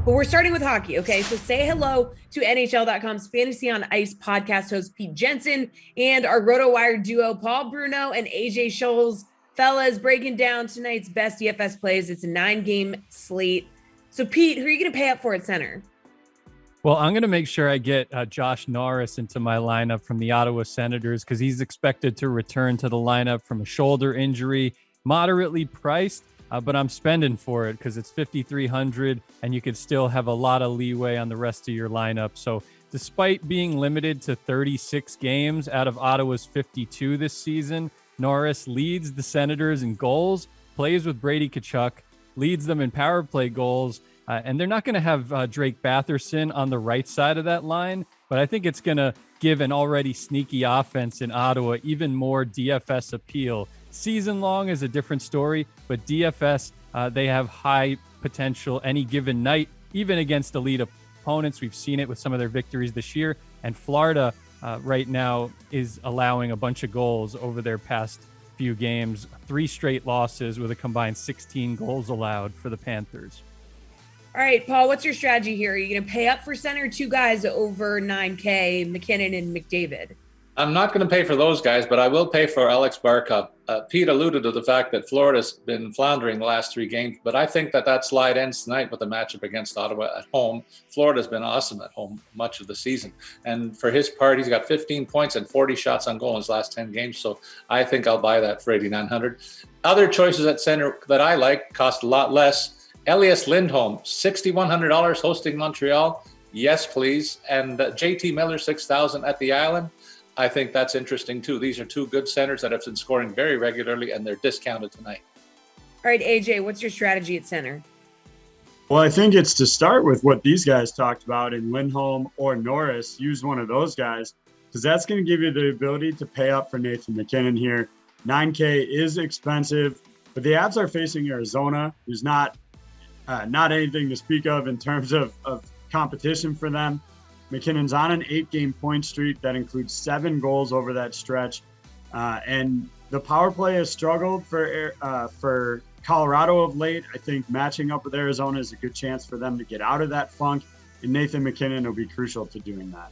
But we're starting with hockey, okay? So say hello to NHL.com's Fantasy on Ice podcast host, Pete Jensen, and our RotoWire duo, Paul Bruno and AJ Scholz. Fellas, breaking down tonight's best DFS plays. It's a 9-game slate. So, Pete, who are you going to pay up for at center? Well, I'm going to make sure I get Josh Norris into my lineup from the Ottawa Senators because he's expected to return to the lineup from a shoulder injury, moderately priced, but I'm spending for it because it's $5,300 and you could still have a lot of leeway on the rest of your lineup. So despite being limited to 36 games out of Ottawa's 52 this season, Norris leads the Senators in goals, plays with Brady Tkachuk, leads them in power play goals, and they're not going to have Drake Batherson on the right side of that line, but I think it's going to give an already sneaky offense in Ottawa even more DFS appeal. Season long is a different story, but DFS, they have high potential any given night, even against elite opponents. We've seen it with some of their victories this year, and Florida right now is allowing a bunch of goals over their past few games, 3 straight losses with a combined 16 goals allowed for the Panthers. All right, Paul, what's your strategy here? Are you going to pay up for center 2 guys over $9K, McKinnon and McDavid? I'm not going to pay for those guys, but I will pay for Aleksander Barkov. Pete alluded to the fact that Florida's been floundering the last 3 games, but I think that slide ends tonight with a matchup against Ottawa at home. Florida's been awesome at home much of the season. And for his part, he's got 15 points and 40 shots on goal in his last 10 games, so I think I'll buy that for $8,900. Other choices at center that I like cost a lot less. Elias Lindholm, $6,100 hosting Montreal. Yes, please. And JT Miller, $6,000 at the Island. I think that's interesting, too. These are 2 good centers that have been scoring very regularly, and they're discounted tonight. All right, AJ, what's your strategy at center? Well, I think it's to start with what these guys talked about in Lindholm or Norris. Use one of those guys because that's going to give you the ability to pay up for Nathan McKinnon here. $9K is expensive, but the Avs are facing Arizona, who's not anything to speak of in terms of competition for them. McKinnon's on an 8-game point streak that includes 7 goals over that stretch. And the power play has struggled for Colorado of late. I think matching up with Arizona is a good chance for them to get out of that funk, and Nathan McKinnon will be crucial to doing that.